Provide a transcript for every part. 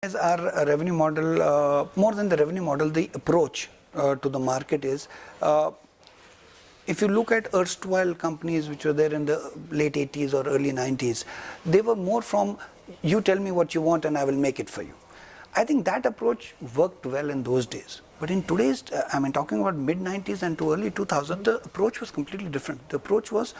As our revenue model, more than the revenue model, the approach to the market is, if you look at erstwhile companies which were there in the late 80s or early 90s, they were more from, you tell me what you want and I will make it for you. I think that approach worked well in those days. But in today's, talking about mid 90s and to early 2000, the approach was completely different. The approach was,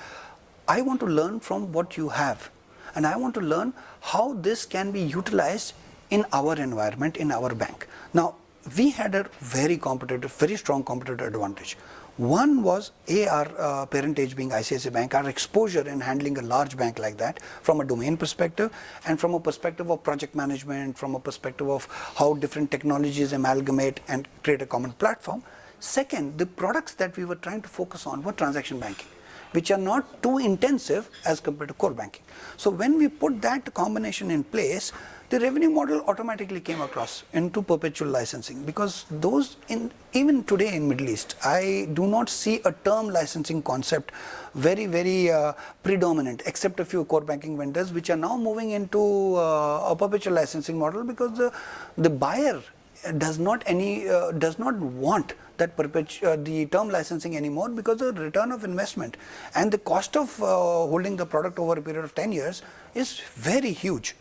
I want to learn from what you have, and I want to learn how this can be utilized in our environment, in our bank. Now, we had a very strong competitive advantage. One was our parentage being ICICI Bank, our exposure in handling a large bank like that from a domain perspective and from a perspective of project management, from a perspective of how different technologies amalgamate and create a common platform. Second, the products that we were trying to focus on were transaction banking, which are not too intensive as compared to core banking. So when we put that combination in place, the revenue model automatically came across into perpetual licensing, because those even today in Middle East, I do not see a term licensing concept very predominant, except a few core banking vendors which are now moving into a perpetual licensing model, because the buyer does not want that the term licensing anymore, because the return of investment and the cost of holding the product over a period of 10 years is very huge.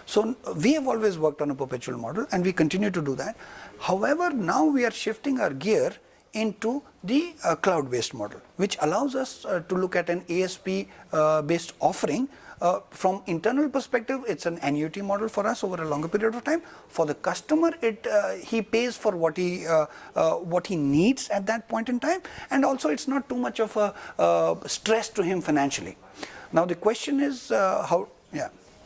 So we have always worked on a perpetual model and we continue to do that. However, now we are shifting our gear into the cloud-based model, which allows us to look at an ASP-based offering. From internal perspective, it's an annuity model for us over a longer period of time. For the customer, he pays for what he needs at that point in time, and also it's not too much of a stress to him financially. Now the question is how. Yeah.